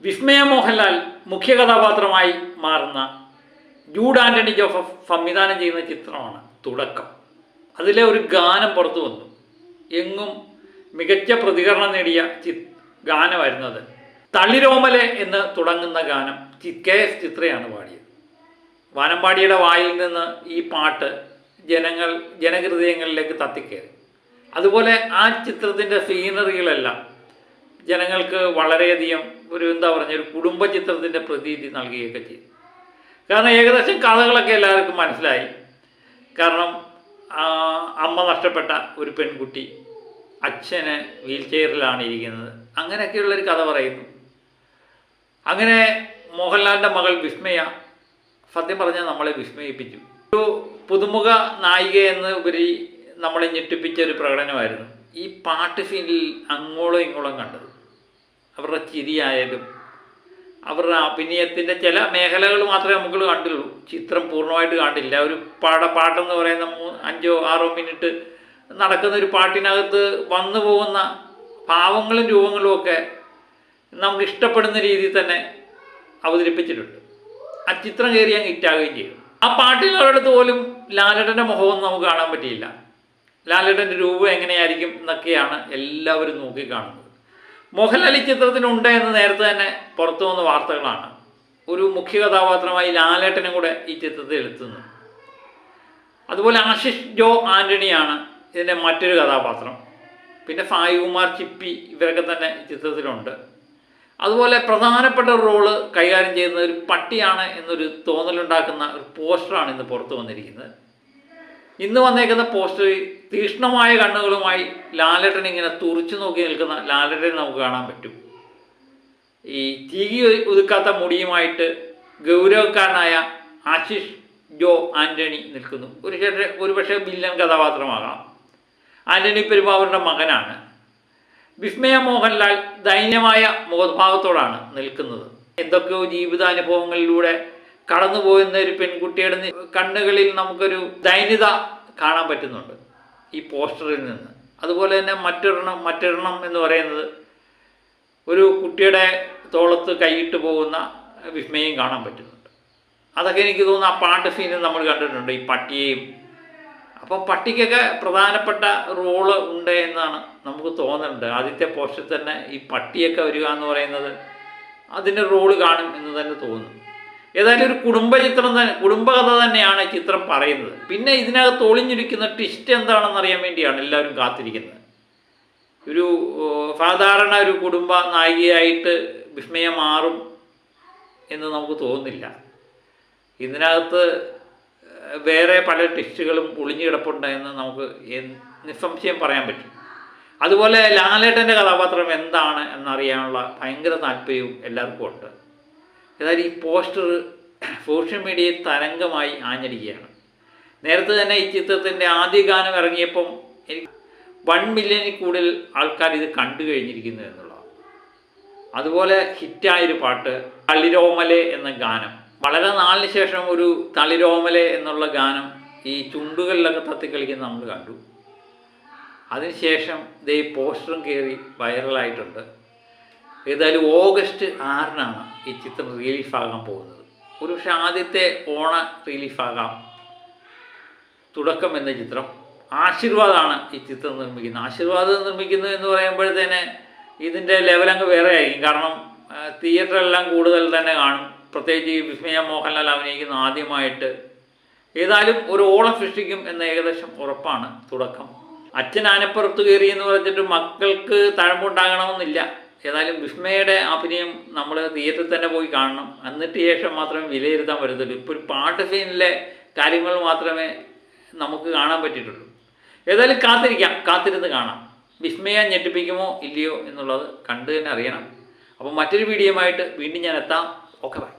വിസ്മയ മോഹൻലാൽ മുഖ്യ കഥാപാത്രമായി മാറുന്ന ജൂഡ് ആൻ്റണി ജോസഫ് സംവിധാനം ചെയ്യുന്ന ചിത്രമാണ് തുടക്കം. അതിലെ ഒരു ഗാനം പുറത്തു വന്നു. എങ്ങും മികച്ച പ്രതികരണം നേടിയ ഗാനമായിരുന്നു അത്. തളിരോമലെ എന്ന് തുടങ്ങുന്ന ഗാനം KS ചിത്രയാണ് പാടിയത്. വാനമ്പാടിയുടെ വായിൽ നിന്ന് ഈ പാട്ട് ജനഹൃദയങ്ങളിലേക്ക് തത്തിക്കയറി. അതുപോലെ ആ ചിത്രത്തിൻ്റെ സീനറികളെല്ലാം ജനങ്ങൾക്ക് വളരെയധികം ഒരു ഒരു കുടുംബ ചിത്രത്തിൻ്റെ പ്രതീതി നൽകുകയൊക്കെ ചെയ്തു. കാരണം ഏകദേശം കഥകളൊക്കെ എല്ലാവർക്കും മനസ്സിലായി. കാരണം അമ്മ നഷ്ടപ്പെട്ട ഒരു പെൺകുട്ടി, അച്ഛന് വീൽ ചെയറിലാണ് ഇരിക്കുന്നത്, അങ്ങനെയൊക്കെയുള്ളൊരു കഥ പറയുന്നു. അങ്ങനെ മോഹൻലാലിൻ്റെ മകൾ വിസ്മയ സത്യം പറഞ്ഞാൽ നമ്മളെ വിസ്മയിപ്പിച്ചു. ഒരു പുതുമുഖ നായിക എന്ന് ഉപരി നമ്മളെ ഞെട്ടിപ്പിച്ച ഒരു പ്രകടനമായിരുന്നു ഈ പാട്ട് സീനിൽ അങ്ങോളം ഇങ്ങോളം കണ്ടത്. അവരുടെ ചിരിയായാലും അവരുടെ അഭിനയത്തിൻ്റെ ചില മേഖലകൾ മാത്രമേ നമുക്ക് കണ്ടുള്ളൂ. ചിത്രം പൂർണ്ണമായിട്ട് കണ്ടില്ല. ഒരു പാട്ടെന്ന് പറയുന്ന 5-6 മിനിറ്റ് നടക്കുന്ന ഒരു പാട്ടിനകത്ത് വന്നു പോകുന്ന ഭാവങ്ങളും രൂപങ്ങളും ഒക്കെ നമുക്ക് ഇഷ്ടപ്പെടുന്ന രീതിയിൽ തന്നെ അവതരിപ്പിച്ചിട്ടുണ്ട്. ആ ചിത്രം കയറി അങ്ങ് ഹിറ്റാകുകയും ചെയ്തു. ആ പാട്ടിനടുത്ത് പോലും ലാലേട്ടൻ്റെ മുഖമൊന്നും നമുക്ക് കാണാൻ പറ്റിയില്ല. ലാലേട്ടൻ്റെ രൂപം എങ്ങനെയായിരിക്കും എന്നൊക്കെയാണ് എല്ലാവരും നോക്കിക്കാണുന്നത്. മോഹൻലാൽ ഈ ചിത്രത്തിനുണ്ട് എന്ന് നേരത്തെ തന്നെ പുറത്തു വന്ന വാർത്തകളാണ്. ഒരു മുഖ്യ കഥാപാത്രമായി ലാലേട്ടനും കൂടെ ഈ ചിത്രത്തിൽ എത്തുന്നു. അതുപോലെ ആശിഷ് ജോ ആൻ്റണിയാണ് ഇതിൻ്റെ മറ്റൊരു കഥാപാത്രം. പിന്നെ സായികുമാർ, ചിപ്പി ഇവരൊക്കെ തന്നെ ഈ ചിത്രത്തിലുണ്ട്. അതുപോലെ പ്രധാനപ്പെട്ട റോള് കൈകാര്യം ചെയ്യുന്ന ഒരു പട്ടിയാണ് എന്നൊരു തോന്നലുണ്ടാക്കുന്ന ഒരു പോസ്റ്ററാണ് ഇന്ന് പുറത്തു വന്നിരിക്കുന്നത്. ഇന്ന് വന്നേക്കുന്ന പോസ്റ്റർ തീക്ഷ്ണമായ കണ്ണുകളുമായി ലാലേട്ടൻ ഇങ്ങനെ തുറിച്ചു നോക്കി നിൽക്കുന്ന ലാലേട്ടനെ നമുക്ക് കാണാൻ പറ്റും. ഈ തീകി ഒതുക്കാത്ത മുടിയുമായിട്ട് ഗൗരവക്കാരനായ ആശിഷ് ജോ ആൻ്റണി നിൽക്കുന്നു. ഒരു പക്ഷേ വില്ലൻ കഥാപാത്രമാകാം. ആൻ്റണി പെരുമ്പാവൂരിൻ്റെ മകനാണ്. വിസ്മയ മോഹൻലാൽ ദൈന്യമായ മുഖഭാവത്തോടാണ് നിൽക്കുന്നത്. എന്തൊക്കെയോ ജീവിതാനുഭവങ്ങളിലൂടെ കടന്നുപോകുന്ന ഒരു പെൺകുട്ടിയുടെ കണ്ണുകളിൽ നമുക്കൊരു ദൈന്യത കാണാൻ പറ്റുന്നുണ്ട് ഈ പോസ്റ്ററിൽ നിന്ന്. അതുപോലെ തന്നെ മറ്റൊരെണ്ണം എന്ന് പറയുന്നത് ഒരു കുട്ടിയുടെ തോളത്ത് കൈയിട്ട് പോകുന്ന വിസ്മയം കാണാൻ പറ്റുന്നുണ്ട്. അതൊക്കെ എനിക്ക് തോന്നുന്നു ആ പാട്ട് സീനിൽ നമ്മൾ കണ്ടിട്ടുണ്ട്, ഈ പട്ടിയെയും. അപ്പം പട്ടിക്കൊക്കെ പ്രധാനപ്പെട്ട റോള് ഉണ്ട് എന്നാണ് നമുക്ക് തോന്നുന്നുണ്ട്. ആദ്യത്തെ പോസ്റ്ററിൽ തന്നെ ഈ പട്ടിയൊക്കെ വരിക എന്ന് പറയുന്നത് അതിൻ്റെ റോള് കാണും എന്ന് തന്നെ തോന്നുന്നു. ഏതായാലും ഒരു കുടുംബകഥ തന്നെയാണ് ചിത്രം പറയുന്നത്. പിന്നെ ഇതിനകത്ത് ഒളിഞ്ഞിരിക്കുന്ന ട്വിസ്റ്റ് എന്താണെന്ന് അറിയാൻ വേണ്ടിയാണ് എല്ലാവരും കാത്തിരിക്കുന്നത്. ഒരു സാധാരണ ഒരു കുടുംബ നായികയായിട്ട് വിസ്മയ മാറും എന്ന് നമുക്ക് തോന്നുന്നില്ല. ഇതിനകത്ത് വേറെ പല ട്വിസ്റ്റുകളും ഒളിഞ്ഞു കിടപ്പുണ്ട് എന്ന് നമുക്ക് നിസ്സംശയം പറയാൻ പറ്റും. അതുപോലെ ലാലേട്ടൻ്റെ കഥാപാത്രം എന്താണ് എന്നറിയാനുള്ള ഭയങ്കര താല്പര്യവും എല്ലാവർക്കും ഉണ്ട്. ഏതായാലും ഈ പോസ്റ്റർ സോഷ്യൽ മീഡിയയിൽ തരംഗമായി ആഞ്ഞടിക്കുകയാണ്. നേരത്തെ തന്നെ ഈ ചിത്രത്തിൻ്റെ ആദ്യ ഗാനം ഇറങ്ങിയപ്പം 1 മില്യണിൽ കൂടുതൽ ആൾക്കാർ ഇത് കണ്ടു കഴിഞ്ഞിരിക്കുന്നു എന്നുള്ളതാണ്. അതുപോലെ ഹിറ്റായൊരു പാട്ട് തളിരോമലെ എന്ന ഗാനം. വളരെ നാളിന് ശേഷം ഒരു തളിരോമലെ എന്നുള്ള ഗാനം ഈ ചുണ്ടുകളിലൊക്കെ തത്തിക്കളിക്കുന്ന നമ്മൾ കണ്ടു. അതിനുശേഷം ഇതേ പോസ്റ്ററും കയറി വൈറലായിട്ടുണ്ട്. ഏതായാലും ഓഗസ്റ്റ് 6-നാണ് ഈ ചിത്രം റിലീസാകാൻ പോകുന്നത്. ഒരു പക്ഷേ ആദ്യത്തെ ഓണ റിലീസാകാം. തുടക്കം എന്ന ചിത്രം. ആശീർവാദാണ് ഈ ചിത്രം നിർമ്മിക്കുന്നത്. ആശീർവാദം നിർമ്മിക്കുന്നു എന്ന് പറയുമ്പോഴത്തേന് ഇതിൻ്റെ ലെവലങ്ങ് വേറെ ആയിരിക്കും. കാരണം തിയേറ്ററെല്ലാം കൂടുതൽ തന്നെ കാണും. പ്രത്യേകിച്ച് ഈ വിസ്മയ മോഹൻലാൽ അഭിനയിക്കുന്ന ആദ്യമായിട്ട്. ഏതായാലും ഒരു ഓളം സൃഷ്ടിക്കും എന്ന് ഏകദേശം ഉറപ്പാണ് തുടക്കം. അച്ഛൻ ആനപ്പുറത്ത് കയറി എന്ന് പറഞ്ഞിട്ട് മക്കൾക്ക് തഴമ്പുണ്ടാകണമെന്നില്ല. ഏതായാലും വിസ്മയുടെ അഭിനയം നമ്മൾ തിയേറ്ററിൽ തന്നെ പോയി കാണണം. എന്നിട്ട് ശേഷം മാത്രമേ വിലയിരുത്താൻ പറ്റത്തുള്ളൂ. ഇപ്പോൾ ഒരു പാട്ട് സീനിലെ കാര്യങ്ങൾ മാത്രമേ നമുക്ക് കാണാൻ പറ്റിയിട്ടുള്ളൂ. ഏതായാലും കാത്തിരുന്ന് കാണാം. വിസ്മയ ഞെട്ടിപ്പിക്കുമോ ഇല്ലയോ എന്നുള്ളത് കണ്ടു തന്നെ അറിയണം. അപ്പോൾ മറ്റൊരു വീഡിയോയുമായിട്ട് വീണ്ടും ഞാൻ എത്താം. Okay, by.